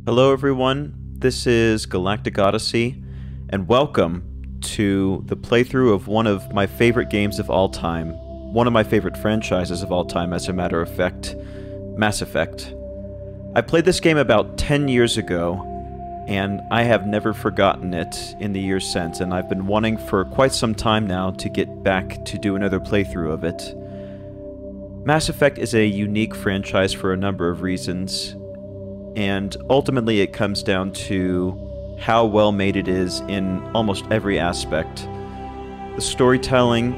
Hello everyone, this is Galactic Odyssey, and welcome to the playthrough of one of my favorite games of all time, one of my favorite franchises of all time, as a matter of fact, Mass Effect. I played this game about 10 years ago, and I have never forgotten it in the years since, and I've been wanting for quite some time now to get back to do another playthrough of it. Mass Effect is a unique franchise for a number of reasons, and ultimately it comes down to how well made it is in almost every aspect. The storytelling,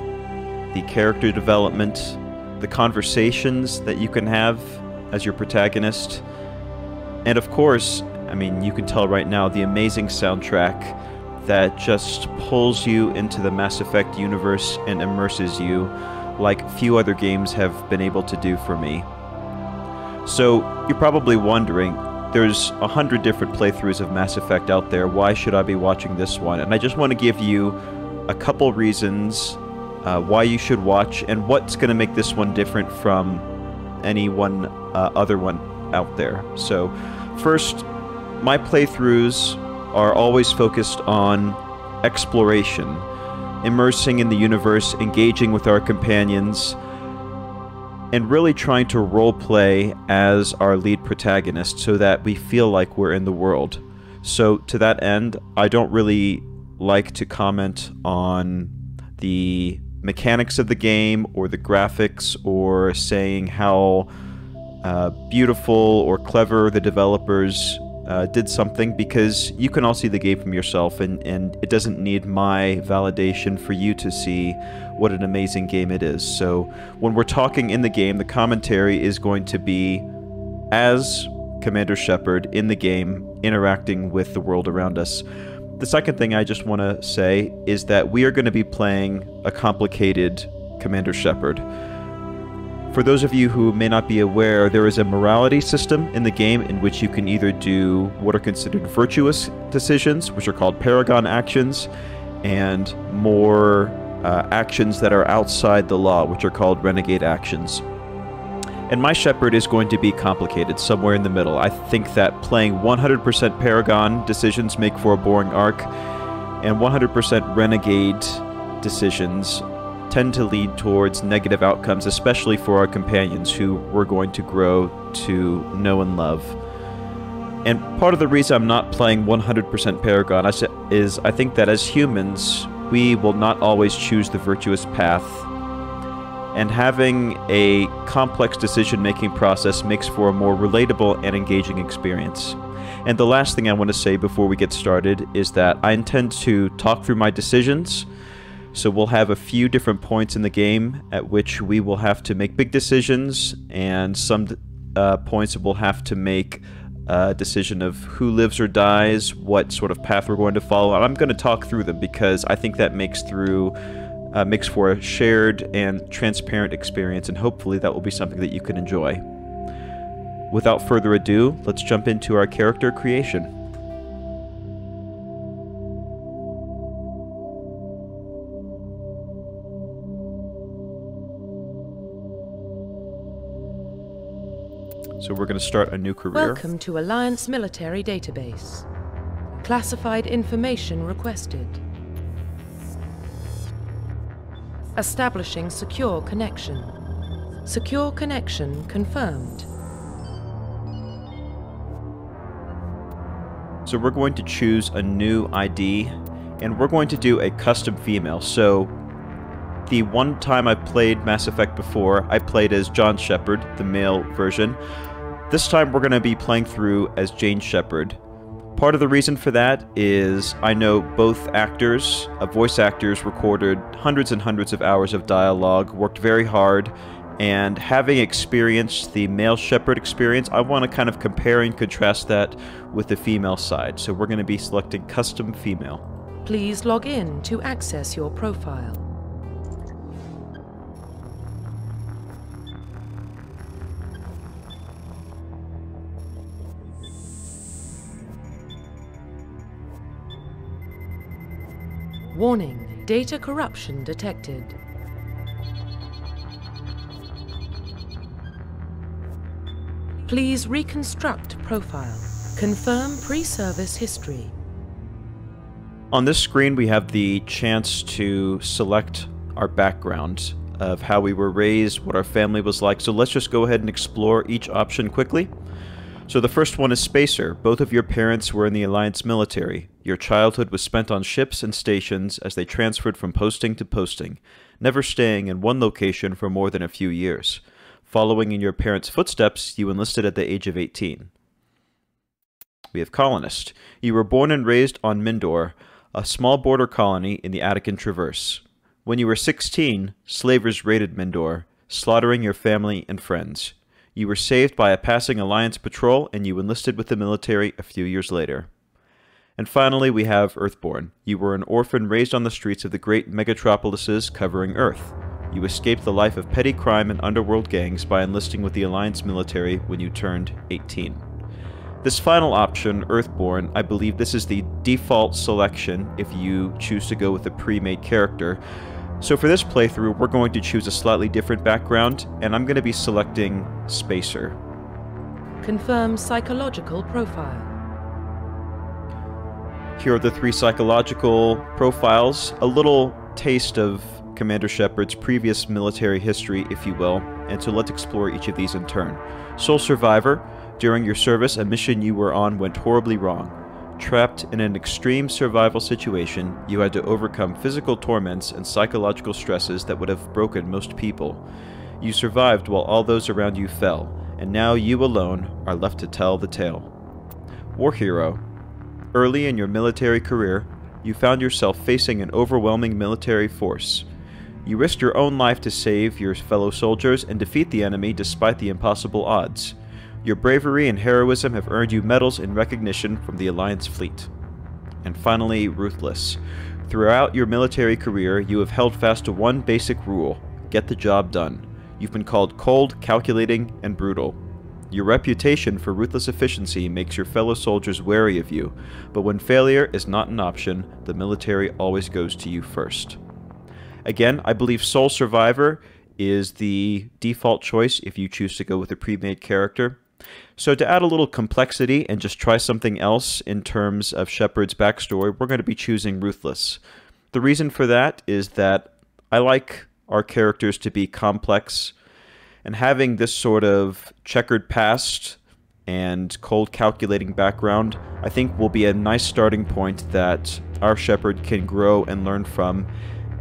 the character development, the conversations that you can have as your protagonist, and of course, I mean, you can tell right now, the amazing soundtrack that just pulls you into the Mass Effect universe and immerses you like few other games have been able to do for me. So, you're probably wondering, there's 100 different playthroughs of Mass Effect out there, why should I be watching this one? And I just want to give you a couple reasons why you should watch, and what's going to make this one different from any other one out there. So, first, my playthroughs are always focused on exploration, immersing in the universe, engaging with our companions, and really trying to roleplay as our lead protagonist so that we feel like we're in the world. So to that end, I don't really like to comment on the mechanics of the game or the graphics or saying how beautiful or clever the developers did something, because you can all see the game from yourself, and it doesn't need my validation for you to see what an amazing game it is. So when we're talking in the game, the commentary is going to be as Commander Shepard in the game, interacting with the world around us. The second thing I just want to say is that we are going to be playing a complicated Commander Shepard. For those of you who may not be aware, there is a morality system in the game in which you can either do what are considered virtuous decisions, which are called paragon actions, and more actions that are outside the law, which are called renegade actions. And my Shepard is going to be complicated, somewhere in the middle. I think that playing 100% paragon decisions make for a boring arc, and 100% renegade decisions tend to lead towards negative outcomes, especially for our companions who we're going to grow to know and love. And part of the reason I'm not playing 100% Paragon is I think that as humans, we will not always choose the virtuous path, and having a complex decision-making process makes for a more relatable and engaging experience. And the last thing I want to say before we get started is that I intend to talk through my decisions. So we'll have a few different points in the game at which we will have to make big decisions, and some points that we'll have to make a decision of who lives or dies, what sort of path we're going to follow. And I'm going to talk through them because I think that makes for a shared and transparent experience, and hopefully that will be something that you can enjoy. Without further ado, let's jump into our character creation. So we're going to start a new career. Welcome to Alliance Military Database. Classified information requested. Establishing secure connection. Secure connection confirmed. So we're going to choose a new ID, and we're going to do a custom female. So the one time I played Mass Effect before, I played as John Shepard, the male version. This time we're going to be playing through as Jane Shepard. Part of the reason for that is I know both actors, voice actors, recorded hundreds and hundreds of hours of dialogue, worked very hard, and having experienced the male Shepard experience, I want to kind of compare and contrast that with the female side. So we're going to be selecting custom female. Please log in to access your profile. Warning, data corruption detected. Please reconstruct profile. Confirm pre-service history. On this screen, we have the chance to select our background of how we were raised, what our family was like. So let's just go ahead and explore each option quickly. So the first one is Spacer. Both of your parents were in the Alliance military. Your childhood was spent on ships and stations as they transferred from posting to posting, never staying in one location for more than a few years. Following in your parents' footsteps, you enlisted at the age of 18. We have Colonist. You were born and raised on Mindor, a small border colony in the Attican Traverse. When you were 16, slavers raided Mindor, slaughtering your family and friends. You were saved by a passing Alliance patrol, and you enlisted with the military a few years later. And finally, we have Earthborn. You were an orphan raised on the streets of the great megatropolises covering Earth. You escaped the life of petty crime and underworld gangs by enlisting with the Alliance military when you turned 18. This final option, Earthborn, I believe this is the default selection if you choose to go with a pre-made character. So for this playthrough, we're going to choose a slightly different background, and I'm going to be selecting Spacer. Confirm psychological profile. Here are the 3 psychological profiles, a little taste of Commander Shepard's previous military history, if you will, and so let's explore each of these in turn. Sole Survivor. During your service, a mission you were on went horribly wrong. Trapped in an extreme survival situation, you had to overcome physical torments and psychological stresses that would have broken most people. You survived while all those around you fell, and now you alone are left to tell the tale. War Hero. Early in your military career, you found yourself facing an overwhelming military force. You risked your own life to save your fellow soldiers and defeat the enemy despite the impossible odds. Your bravery and heroism have earned you medals and recognition from the Alliance fleet. And finally, Ruthless. Throughout your military career, you have held fast to one basic rule: get the job done. You've been called cold, calculating, and brutal. Your reputation for ruthless efficiency makes your fellow soldiers wary of you, but when failure is not an option, the military always goes to you first. Again, I believe Sole Survivor is the default choice if you choose to go with a pre-made character. So to add a little complexity and just try something else in terms of Shepard's backstory, we're going to be choosing Ruthless. The reason for that is that I like our characters to be complex, and having this sort of checkered past and cold calculating background, I think will be a nice starting point that our Shepard can grow and learn from,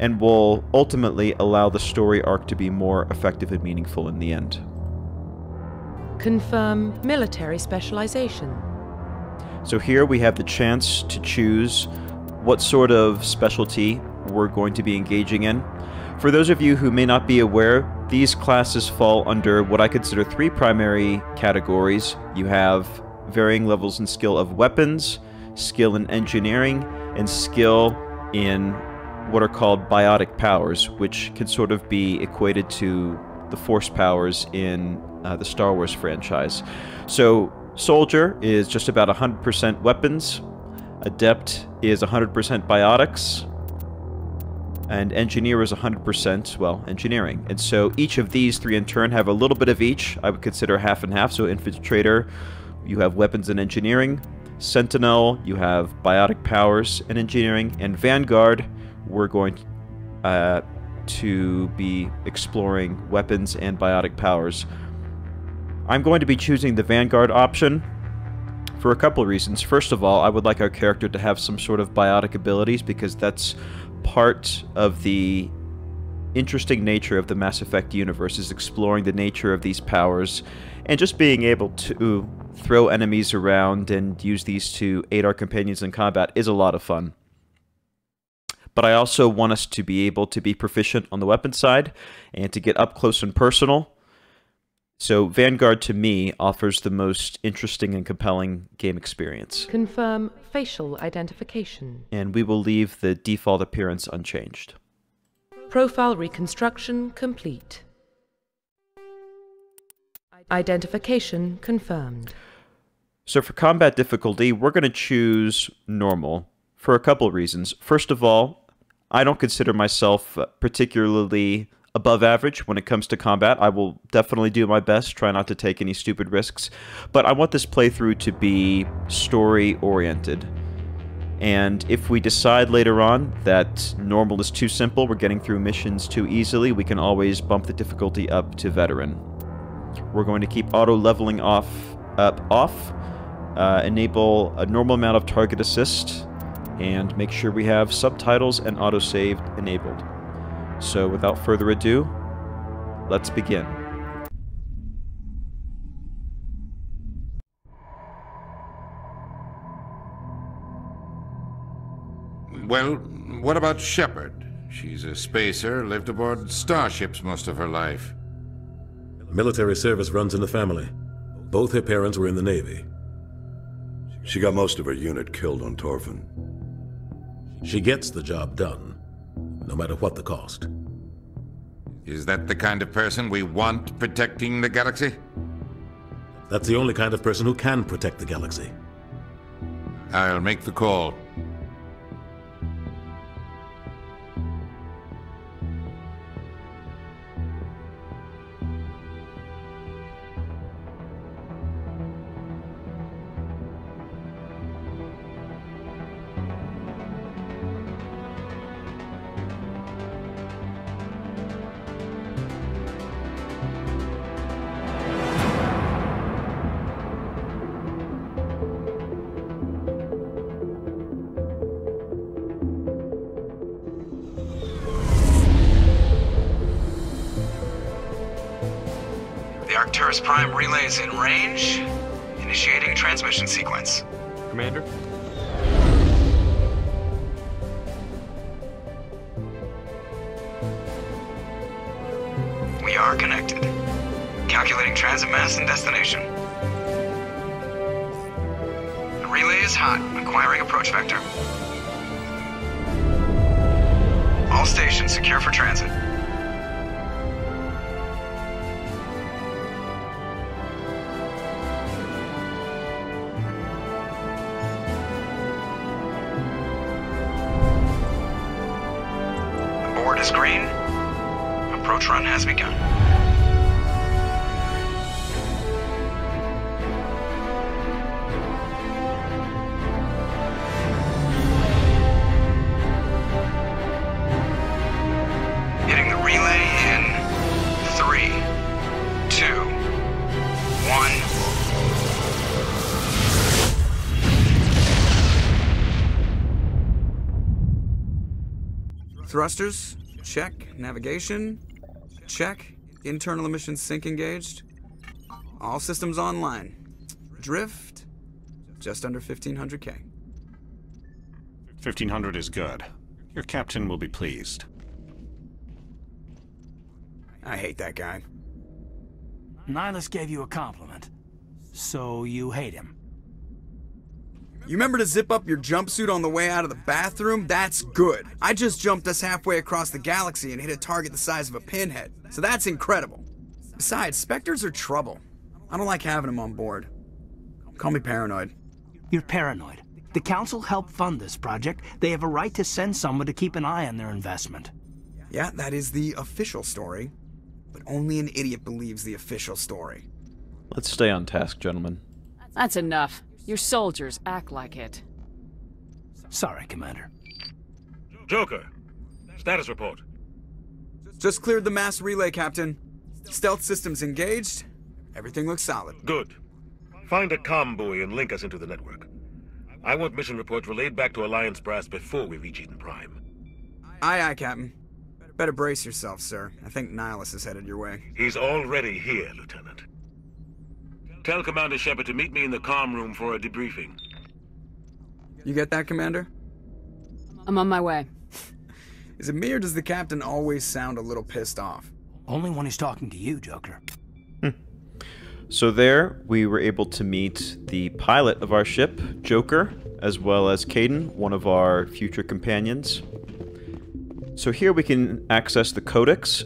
and will ultimately allow the story arc to be more effective and meaningful in the end. Confirm military specialization. So here we have the chance to choose what sort of specialty we're going to be engaging in. For those of you who may not be aware, these classes fall under what I consider 3 primary categories. You have varying levels in skill of weapons, skill in engineering, and skill in what are called biotic powers, which can sort of be equated to the force powers in the Star Wars franchise. So Soldier is just about 100% weapons, Adept is 100% biotics, and Engineer is 100%, well, engineering. And so each of these 3 in turn have a little bit of each. I would consider half and half. So Infiltrator, you have weapons and engineering. Sentinel, you have biotic powers and engineering. And Vanguard, we're going to be exploring weapons and biotic powers. I'm going to be choosing the Vanguard option for a couple of reasons. First of all, I would like our character to have some sort of biotic abilities, because that's part of the interesting nature of the Mass Effect universe, is exploring the nature of these powers and just being able to throw enemies around and use these to aid our companions in combat is a lot of fun. But I also want us to be able to be proficient on the weapon side and to get up close and personal. So Vanguard, to me, offers the most interesting and compelling game experience. Confirm facial identification. And we will leave the default appearance unchanged. Profile reconstruction complete. Identification confirmed. So for combat difficulty, we're going to choose normal for a couple of reasons. First of all, I don't consider myself particularly above average when it comes to combat. I will definitely do my best, try not to take any stupid risks, but I want this playthrough to be story-oriented. And if we decide later on that normal is too simple, we're getting through missions too easily, we can always bump the difficulty up to veteran. We're going to keep auto-leveling off, enable a normal amount of target assist, and make sure we have subtitles and autosave enabled. So without further ado, let's begin. Well, what about Shepard? She's a spacer, lived aboard starships most of her life. Military service runs in the family. Both her parents were in the Navy. She got most of her unit killed on Torfin. She gets the job done, no matter what the cost. Is that the kind of person we want protecting the galaxy? That's the only kind of person who can protect the galaxy. I'll make the call. The Arcturus Prime relay is in range. Initiating transmission sequence. Commander? We are connected. Calculating transit mass and destination. The relay is hot, acquiring approach vector. All stations secure for transit. The board is green. Approach run has begun. Hitting the relay in 3, 2, 1. Thrusters, check. Navigation, check. Internal emissions sync engaged. All systems online. Drift, just under 1500K. 1500 is good. Your captain will be pleased. I hate that guy. Nihilus gave you a compliment, so you hate him. You remember to zip up your jumpsuit on the way out of the bathroom? That's good. I just jumped us halfway across the galaxy and hit a target the size of a pinhead, so that's incredible. Besides, Spectres are trouble. I don't like having them on board. Call me paranoid. You're paranoid. The Council helped fund this project. They have a right to send someone to keep an eye on their investment. Yeah, that is the official story. But only an idiot believes the official story. Let's stay on task, gentlemen. That's enough. Your soldiers act like it. Sorry, Commander. Joker, status report. Just cleared the mass relay, Captain. Stealth systems engaged. Everything looks solid. Good. Find a comm buoy and link us into the network. I want mission reports relayed back to Alliance brass before we reach Eden Prime. Aye, aye, Captain. Better brace yourself, sir. I think Nihilus is headed your way. He's already here, Lieutenant. Tell Commander Shepard to meet me in the comm room for a debriefing. You get that, Commander? I'm on my way. Is it me or does the Captain always sound a little pissed off? Only when he's talking to you, Joker. So there, we were able to meet the pilot of our ship, Joker, as well as Caden, one of our future companions. So here we can access the Codex,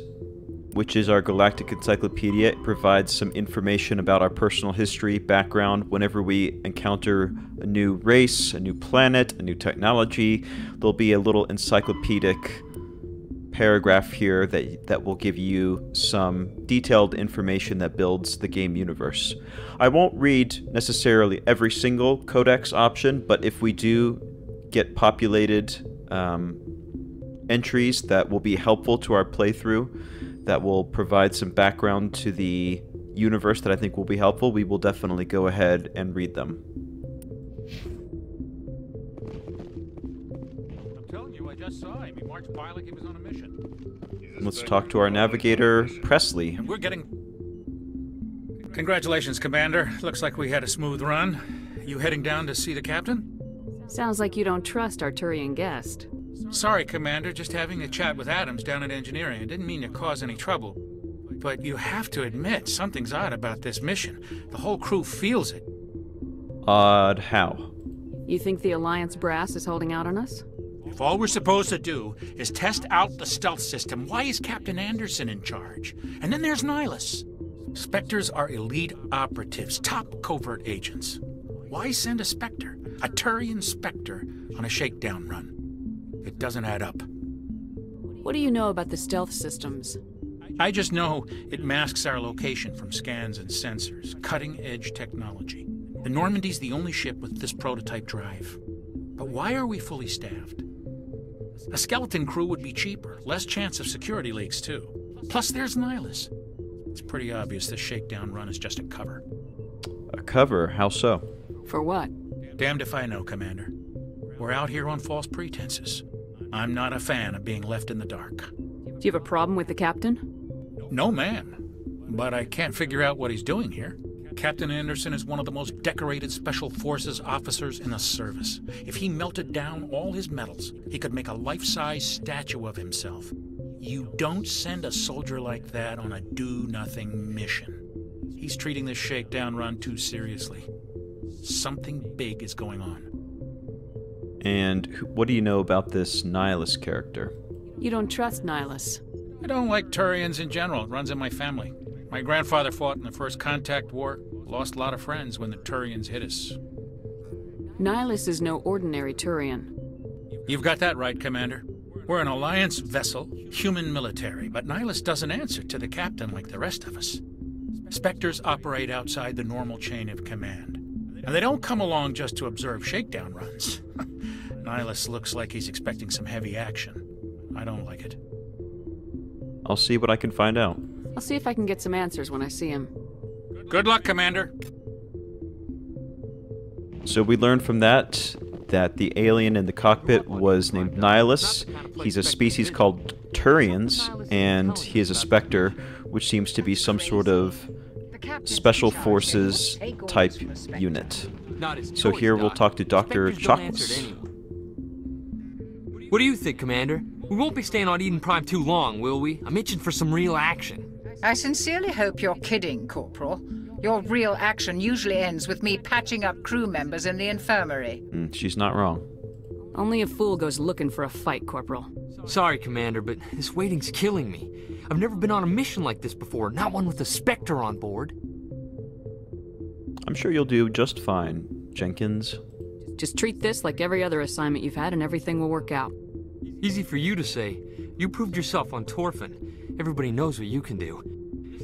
which is our Galactic Encyclopedia. It provides some information about our personal history, background. Whenever we encounter a new race, a new planet, a new technology, there'll be a little encyclopedic paragraph here that will give you some detailed information that builds the game universe. I won't read necessarily every single codex option, but if we do get populated entries that will be helpful to our playthrough, that will provide some background to the universe that I think will be helpful, we will definitely go ahead and read them. I'm telling you, I just saw him. He marched by like he was on a mission. Let's talk to our navigator, Presley. And we're getting... Congratulations, Commander. Looks like we had a smooth run. You heading down to see the captain? Sounds like you don't trust our Turian guest. Sorry, Commander. Just having a chat with Adams down at engineering. I didn't mean to cause any trouble. But you have to admit, something's odd about this mission. The whole crew feels it. Odd how? You think the Alliance brass is holding out on us? If all we're supposed to do is test out the stealth system, why is Captain Anderson in charge? And then there's Nihilus. Spectres are elite operatives, top covert agents. Why send a Spectre, a Turian Spectre, on a shakedown run? It doesn't add up. What do you know about the stealth systems? I just know it masks our location from scans and sensors. Cutting-edge technology. The Normandy's the only ship with this prototype drive. But why are we fully staffed? A skeleton crew would be cheaper, less chance of security leaks too. Plus there's Nihilus. It's pretty obvious this shakedown run is just a cover. A cover? How so? For what? Damned if I know, Commander. We're out here on false pretenses. I'm not a fan of being left in the dark. Do you have a problem with the captain? No, ma'am. But I can't figure out what he's doing here. Captain Anderson is one of the most decorated Special Forces officers in the service. If he melted down all his medals, he could make a life-size statue of himself. You don't send a soldier like that on a do-nothing mission. He's treating this shakedown run too seriously. Something big is going on. And what do you know about this Nihilus character? You don't trust Nihilus. I don't like Turians in general. It runs in my family. My grandfather fought in the First Contact War, lost a lot of friends when the Turians hit us. Nihilus is no ordinary Turian. You've got that right, Commander. We're an Alliance vessel, human military, but Nihilus doesn't answer to the captain like the rest of us. Spectres operate outside the normal chain of command. And they don't come along just to observe shakedown runs. Nihilus looks like he's expecting some heavy action. I don't like it. I'll see what I can find out. I'll see if I can get some answers when I see him. Good luck, Commander. So we learned from that the alien in the cockpit was named Nihilus. He's a species called Turians, and he is a Spectre, which seems to be some sort of Special Forces type unit. So here we'll talk to Dr. Chocolates. What do you think, Commander? We won't be staying on Eden Prime too long, will we? I'm itching for some real action. I sincerely hope you're kidding, Corporal. Your real action usually ends with me patching up crew members in the infirmary. She's not wrong. Only a fool goes looking for a fight, Corporal. Sorry, Commander, but this waiting's killing me. I've never been on a mission like this before, not one with a Spectre on board. I'm sure you'll do just fine, Jenkins. Just treat this like every other assignment you've had and everything will work out. Easy for you to say. You proved yourself on Torfin. Everybody knows what you can do.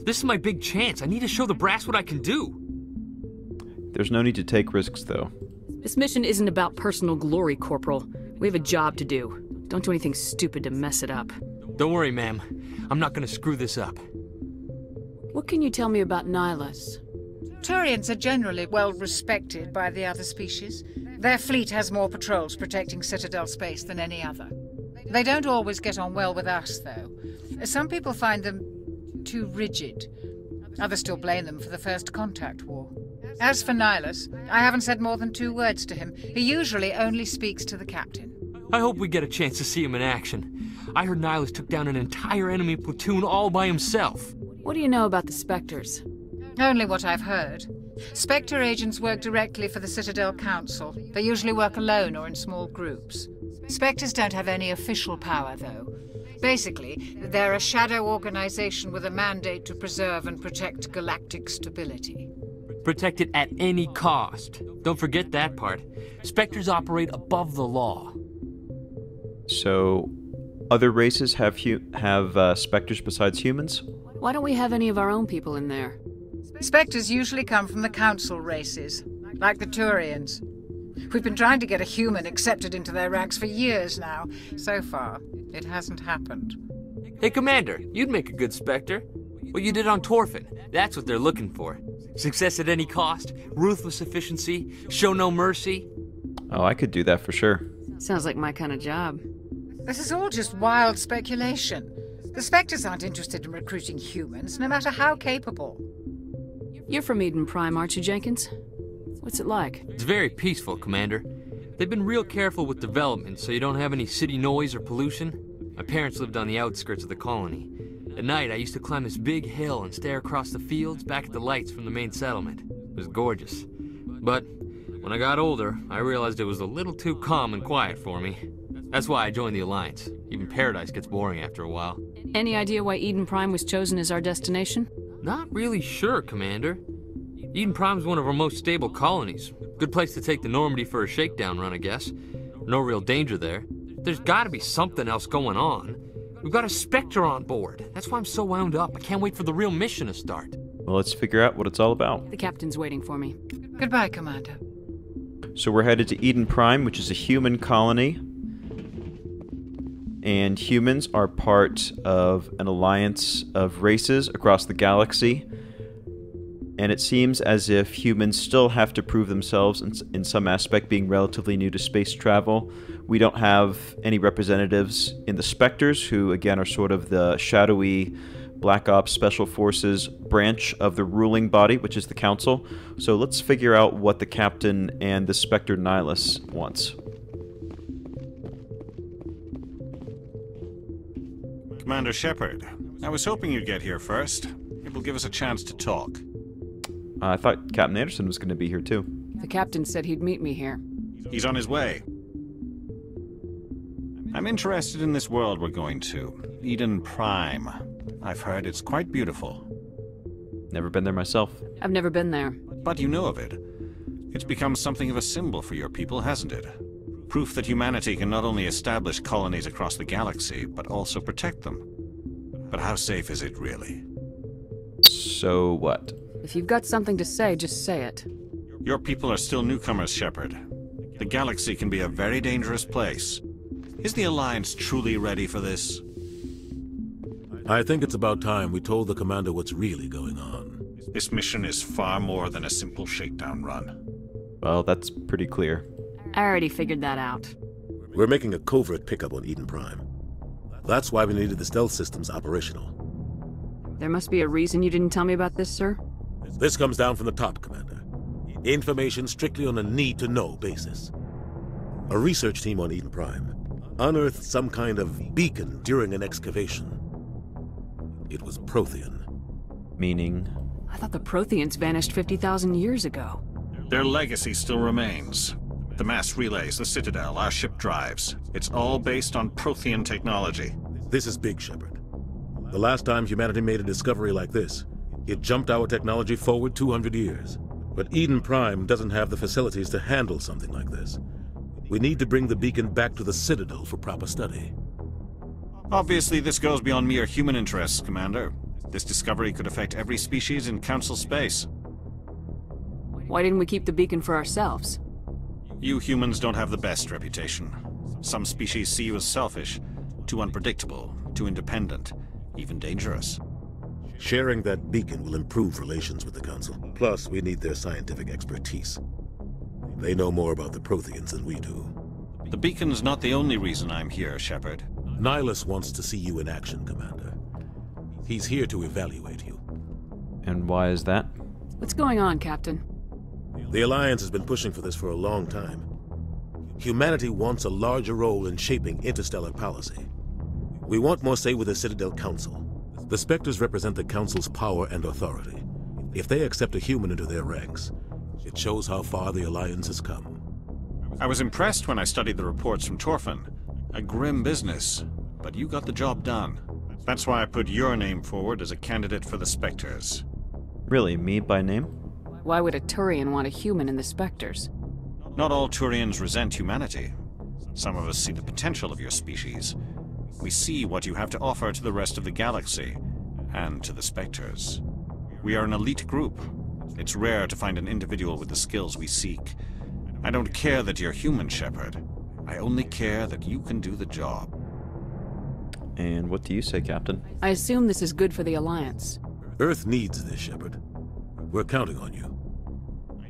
This is my big chance. I need to show the brass what I can do. There's no need to take risks, though. This mission isn't about personal glory, Corporal. We have a job to do. Don't do anything stupid to mess it up. Don't worry, ma'am. I'm not gonna screw this up. What can you tell me about Nihilus? Turians are generally well respected by the other species. Their fleet has more patrols protecting Citadel space than any other. They don't always get on well with us, though. Some people find them too rigid. Others still blame them for the First Contact War. As for Nihilus, I haven't said more than 2 words to him. He usually only speaks to the captain. I hope we get a chance to see him in action. I heard Nihilus took down an entire enemy platoon all by himself. What do you know about the Spectres? Only what I've heard. Spectre agents work directly for the Citadel Council. They usually work alone or in small groups. Spectres don't have any official power, though. Basically, they're a shadow organization with a mandate to preserve and protect galactic stability. Protect it at any cost. Don't forget that part. Spectres operate above the law. So, other races have specters besides humans? Why don't we have any of our own people in there? Spectres usually come from the Council races, like the Turians. We've been trying to get a human accepted into their ranks for years now. So far, it hasn't happened. Hey, Commander, you'd make a good Spectre. What you did on Torfin, that's what they're looking for. Success at any cost, ruthless efficiency, show no mercy. Oh, I could do that for sure. Sounds like my kind of job. This is all just wild speculation. The Spectres aren't interested in recruiting humans, no matter how capable. You're from Eden Prime, aren't you, Jenkins? What's it like? It's very peaceful, Commander. They've been real careful with development, so you don't have any city noise or pollution. My parents lived on the outskirts of the colony. At night, I used to climb this big hill and stare across the fields back at the lights from the main settlement. It was gorgeous. But when I got older, I realized it was a little too calm and quiet for me. That's why I joined the Alliance. Even Paradise gets boring after a while. Any idea why Eden Prime was chosen as our destination? Not really sure, Commander. Eden Prime's one of our most stable colonies. Good place to take the Normandy for a shakedown run, I guess. No real danger there. There's gotta be something else going on. We've got a Spectre on board. That's why I'm so wound up. I can't wait for the real mission to start. Well, let's figure out what it's all about. The captain's waiting for me. Goodbye, Commander. So we're headed to Eden Prime, which is a human colony. And humans are part of an alliance of races across the galaxy. And it seems as if humans still have to prove themselves in some aspect, being relatively new to space travel. We don't have any representatives in the Spectres, who again are sort of the shadowy Black Ops Special Forces branch of the ruling body, which is the Council. So let's figure out what the Captain and the Spectre Nihilus wants. Commander Shepard, I was hoping you'd get here first. It will give us a chance to talk. I thought Captain Anderson was going to be here too. The captain said he'd meet me here. He's on his way. I'm interested in this world we're going to, Eden Prime. I've heard it's quite beautiful. Never been there myself. I've never been there. But you know of it. It's become something of a symbol for your people, hasn't it? Proof that humanity can not only establish colonies across the galaxy, but also protect them. But how safe is it really? So what? If you've got something to say, just say it. Your people are still newcomers, Shepard. The galaxy can be a very dangerous place. Is the Alliance truly ready for this? I think it's about time we told the Commander what's really going on. This mission is far more than a simple shakedown run. Well, that's pretty clear. I already figured that out. We're making a covert pickup on Eden Prime. That's why we needed the stealth systems operational. There must be a reason you didn't tell me about this, sir? This comes down from the top, Commander. Information strictly on a need-to-know basis. A research team on Eden Prime unearthed some kind of beacon during an excavation. It was Prothean. Meaning? I thought the Protheans vanished 50,000 years ago. Their legacy still remains. The mass relays, the Citadel, our ship drives. It's all based on Prothean technology. This is big, Shepard. The last time humanity made a discovery like this, it jumped our technology forward 200 years. But Eden Prime doesn't have the facilities to handle something like this. We need to bring the beacon back to the Citadel for proper study. Obviously, this goes beyond mere human interests, Commander. This discovery could affect every species in Council space. Why didn't we keep the beacon for ourselves? You humans don't have the best reputation. Some species see you as selfish, too unpredictable, too independent, even dangerous. Sharing that beacon will improve relations with the Council. Plus, we need their scientific expertise. They know more about the Protheans than we do. The beacon's not the only reason I'm here, Shepard. Nihilus wants to see you in action, Commander. He's here to evaluate you. And why is that? What's going on, Captain? The Alliance has been pushing for this for a long time. Humanity wants a larger role in shaping interstellar policy. We want more say with the Citadel Council. The Spectres represent the Council's power and authority. If they accept a human into their ranks, it shows how far the Alliance has come. I was impressed when I studied the reports from Torfin. A grim business, but you got the job done. That's why I put your name forward as a candidate for the Spectres. Really, me by name? Why would a Turian want a human in the Spectres? Not all Turians resent humanity. Some of us see the potential of your species. We see what you have to offer to the rest of the galaxy, and to the Spectres. We are an elite group. It's rare to find an individual with the skills we seek. I don't care that you're human, Shepard. I only care that you can do the job. And what do you say, Captain? I assume this is good for the Alliance. Earth needs this, Shepard. We're counting on you.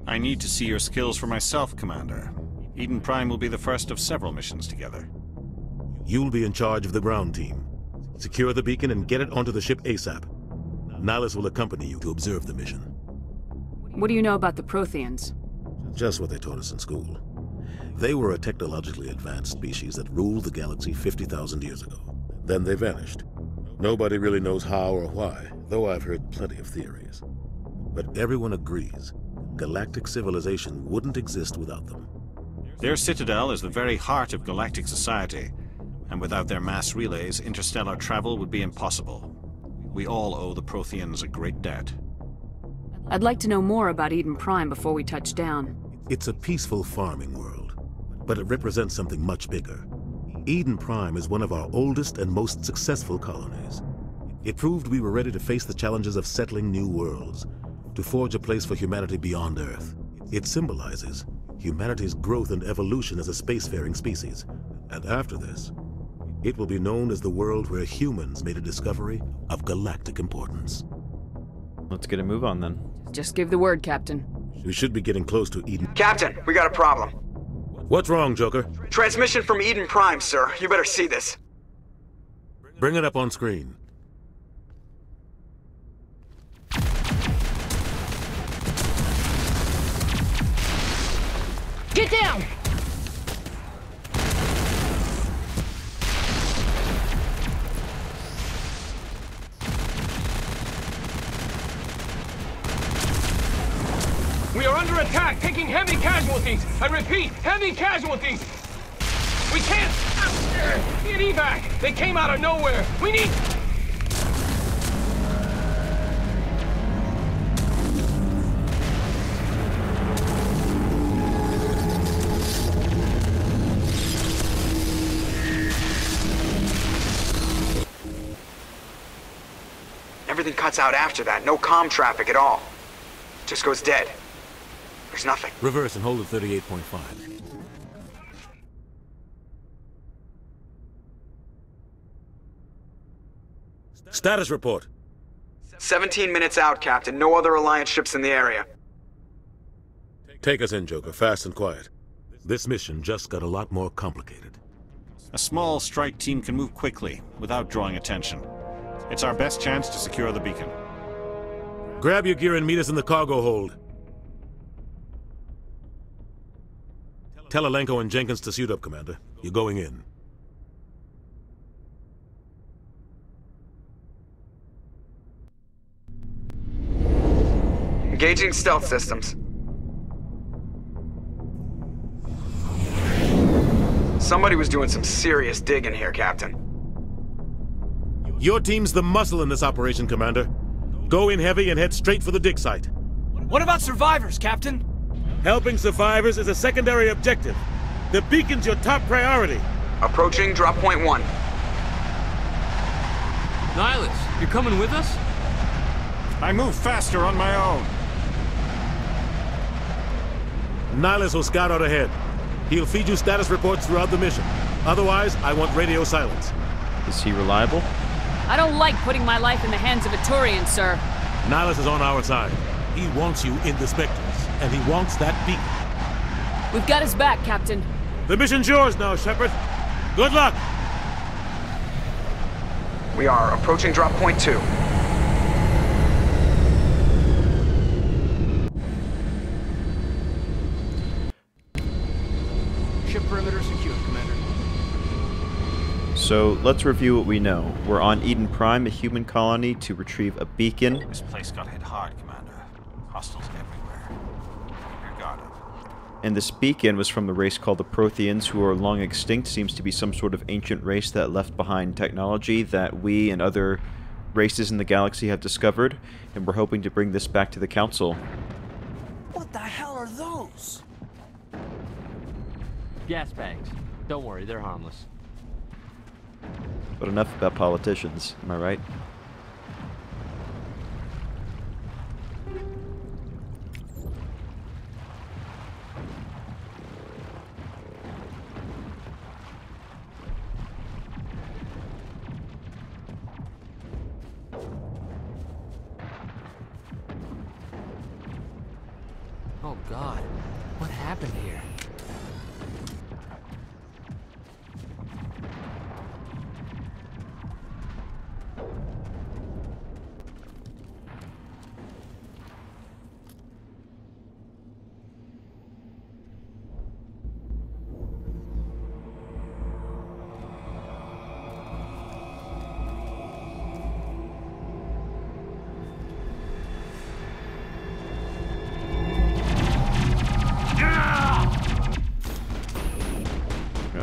I need to see your skills for myself, Commander. Eden Prime will be the first of several missions together. You'll be in charge of the ground team. Secure the beacon and get it onto the ship ASAP. Nihilus will accompany you to observe the mission. What do you know about the Protheans? Just what they taught us in school. They were a technologically advanced species that ruled the galaxy 50,000 years ago. Then they vanished. Nobody really knows how or why, though I've heard plenty of theories. But everyone agrees, galactic civilization wouldn't exist without them. Their citadel is the very heart of galactic society, and without their mass relays, interstellar travel would be impossible. We all owe the Protheans a great debt. I'd like to know more about Eden Prime before we touch down. It's a peaceful farming world, but it represents something much bigger. Eden Prime is one of our oldest and most successful colonies. It proved we were ready to face the challenges of settling new worlds, to forge a place for humanity beyond Earth. It symbolizes humanity's growth and evolution as a spacefaring species. And after this, it will be known as the world where humans made a discovery of galactic importance. Let's get a move on then. Just give the word, Captain. We should be getting close to Eden. Captain, we got a problem. What's wrong, Joker? Transmission from Eden Prime, sir. You better see this. Bring it up on screen. Get down! We are under attack, taking heavy casualties. I repeat, heavy casualties. We can't get evac. They came out of nowhere. We need... Everything cuts out after that. No comm traffic at all. Just goes dead. There's nothing. Reverse and hold at 38.5. Status report. 17 minutes out, Captain. No other Alliance ships in the area. Take us in, Joker, fast and quiet. This mission just got a lot more complicated. A small strike team can move quickly, without drawing attention. It's our best chance to secure the beacon. Grab your gear and meet us in the cargo hold. Tell Alenko and Jenkins to suit up, Commander. You're going in. Engaging stealth systems. Somebody was doing some serious digging here, Captain. Your team's the muscle in this operation, Commander. Go in heavy and head straight for the dig site. What about survivors, Captain? Helping survivors is a secondary objective. The beacon's your top priority. Approaching drop point 1. Nihilus, you're coming with us? I move faster on my own. Nihilus will scout out ahead. He'll feed you status reports throughout the mission. Otherwise, I want radio silence. Is he reliable? I don't like putting my life in the hands of a Turian, sir. Nihilus is on our side. He wants you in the Spectres, and he wants that beacon. We've got his back, Captain. The mission's yours now, Shepard. Good luck! We are approaching drop point 2. Ship perimeter secure, Commander. So, let's review what we know. We're on Eden Prime, a human colony, to retrieve a beacon. This place got hit hard, Commander. Hostiles everywhere. Keep your guard up. And this beacon was from the race called the Protheans, who are long extinct. Seems to be some sort of ancient race that left behind technology that we and other races in the galaxy have discovered, and we're hoping to bring this back to the Council. What the hell are those? Gas bags. Don't worry, they're harmless. But enough about politicians, am I right? Oh God, what happened here?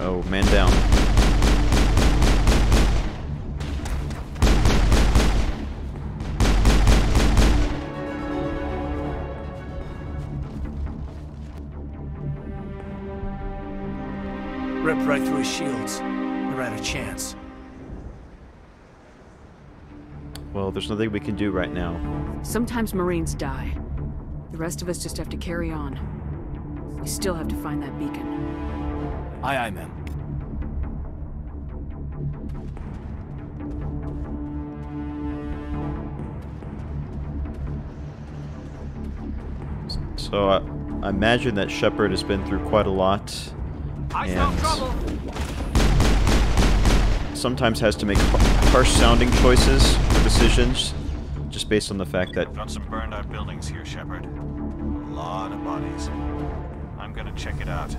Oh, man down. Ripped right through his shields. Never had a chance. Well, there's nothing we can do right now. Sometimes Marines die. The rest of us just have to carry on. We still have to find that beacon. Aye, aye, ma'am. So I imagine that Shepard has been through quite a lot, and sometimes has to make harsh-sounding choices or decisions, just based on the fact that... Got some burned-out buildings here, Shepard. A lot of bodies. I'm gonna check it out.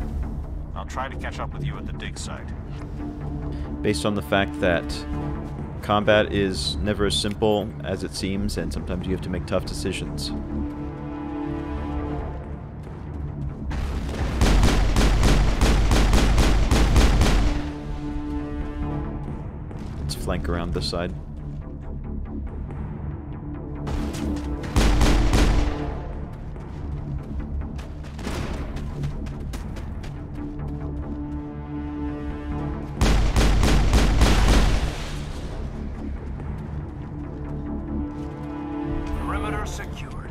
I'll try to catch up with you at the dig site. Based on the fact that combat is never as simple as it seems, and sometimes you have to make tough decisions. Let's flank around this side. Perimeter secured.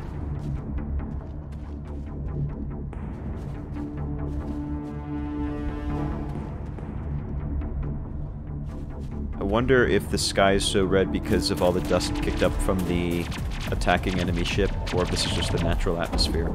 I wonder if the sky is so red because of all the dust kicked up from the attacking enemy ship, or if this is just the natural atmosphere.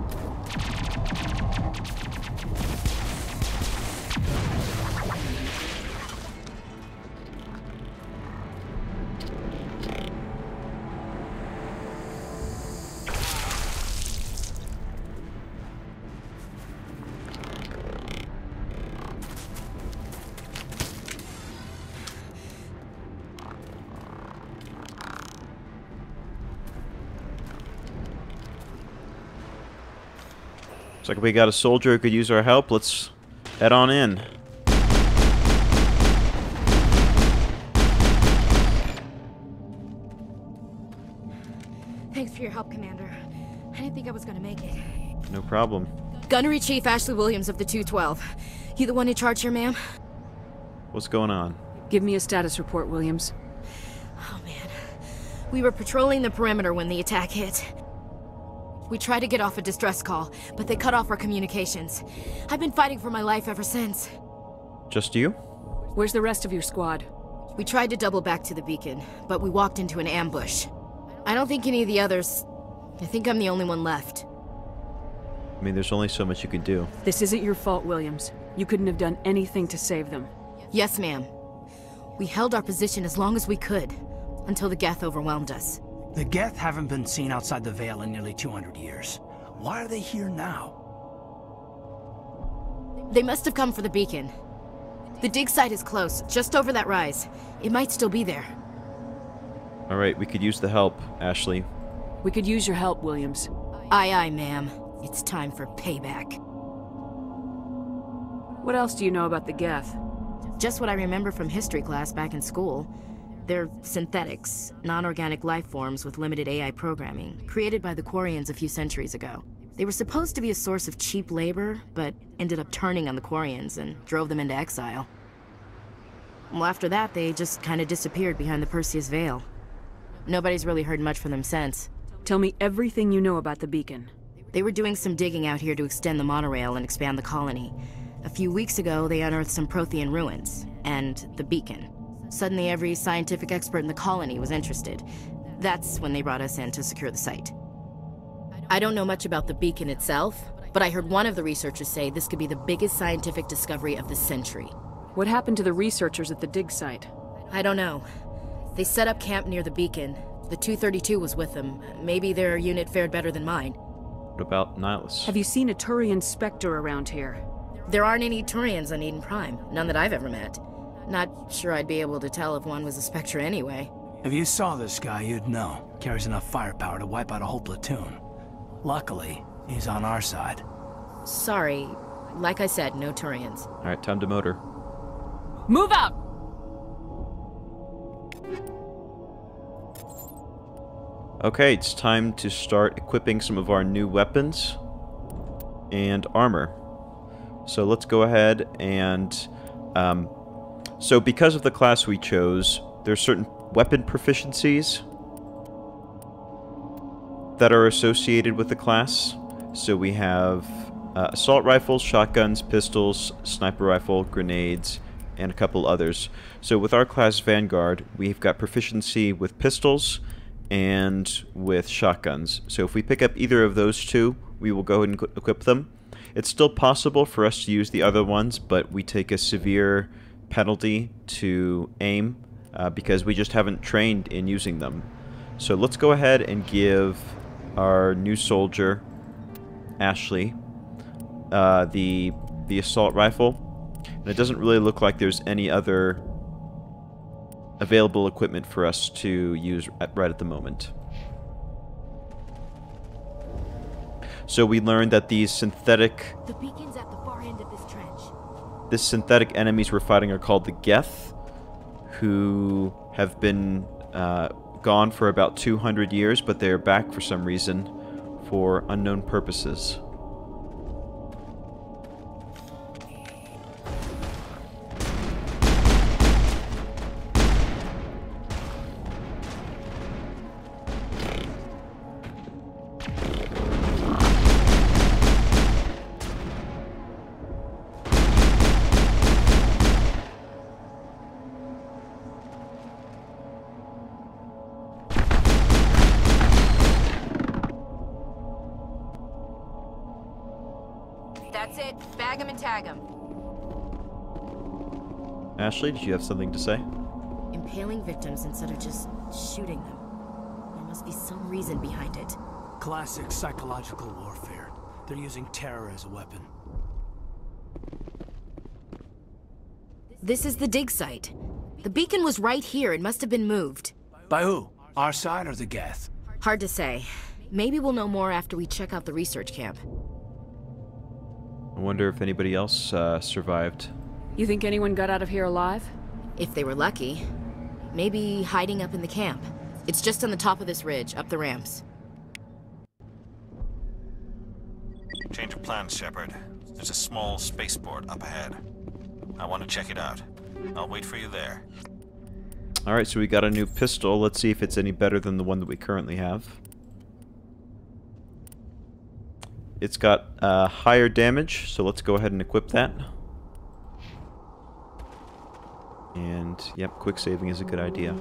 Looks like we got a soldier who could use our help. Let's head on in. Thanks for your help, Commander. I didn't think I was gonna make it. No problem. Gunnery Chief Ashley Williams of the 212. You the one in charge here, ma'am? What's going on? Give me a status report, Williams. Oh, man. We were patrolling the perimeter when the attack hit. We tried to get off a distress call, but they cut off our communications. I've been fighting for my life ever since. Just you? Where's the rest of your squad? We tried to double back to the beacon, but we walked into an ambush. I don't think any of the others... I think I'm the only one left. I mean, there's only so much you can do. This isn't your fault, Williams. You couldn't have done anything to save them. Yes, ma'am. We held our position as long as we could, until the Geth overwhelmed us. The Geth haven't been seen outside the Veil in nearly 200 years. Why are they here now? They must have come for the beacon. The dig site is close, just over that rise. It might still be there. Alright, we could use the help, Ashley. We could use your help, Williams. Aye, aye, ma'am. It's time for payback. What else do you know about the Geth? Just what I remember from history class back in school. They're synthetics, non-organic life forms with limited AI programming, created by the Quarians a few centuries ago. They were supposed to be a source of cheap labor, but ended up turning on the Quarians and drove them into exile. Well, after that, they just kind of disappeared behind the Perseus Veil. Nobody's really heard much from them since. Tell me everything you know about the beacon. They were doing some digging out here to extend the monorail and expand the colony. A few weeks ago, they unearthed some Prothean ruins, and the beacon. Suddenly, every scientific expert in the colony was interested. That's when they brought us in to secure the site. I don't know much about the beacon itself, but I heard one of the researchers say this could be the biggest scientific discovery of the century. What happened to the researchers at the dig site? I don't know. They set up camp near the beacon. The 232 was with them. Maybe their unit fared better than mine. What about Nihilus? Have you seen a Turian Spectre around here? There aren't any Turians on Eden Prime. None that I've ever met. Not sure I'd be able to tell if one was a Spectre anyway. If you saw this guy, you'd know. Carries enough firepower to wipe out a whole platoon. Luckily, he's on our side. Sorry. Like I said, no Turians. Alright, time to motor. Move out! Okay, it's time to start equipping some of our new weapons and armor. So let's go ahead and... so because of the class we chose, there's certain weapon proficiencies that are associated with the class. So we have assault rifles, shotguns, pistols, sniper rifle, grenades, and a couple others. So with our class Vanguard, we've got proficiency with pistols and with shotguns. So if we pick up either of those two, we will go ahead and equip them. It's still possible for us to use the other ones, but we take a severe penalty to aim because we just haven't trained in using them. So let's go ahead and give our new soldier, Ashley, the assault rifle. And it doesn't really look like there's any other available equipment for us to use right at the moment. So we learned that these synthetic... The beacon's at the far end of this trench. This synthetic enemies we're fighting are called the Geth, who have been gone for about 200 years, but they're back for some reason for unknown purposes. That's it. Bag him and tag him. Ashley, did you have something to say? Impaling victims instead of just shooting them. There must be some reason behind it. Classic psychological warfare. They're using terror as a weapon. This is the dig site. The beacon was right here. It must have been moved. By who? Our side or the Geth? Hard to say. Maybe we'll know more after we check out the research camp. I wonder if anybody else survived. You think anyone got out of here alive? If they were lucky. Maybe hiding up in the camp. It's just on the top of this ridge, up the ramps. Change of plans, Shepard. There's a small spaceport up ahead. I want to check it out. I'll wait for you there. Alright, so we got a new pistol. Let's see if it's any better than the one that we currently have. It's got higher damage, so let's go ahead and equip that. And, yep, quick saving is a good idea.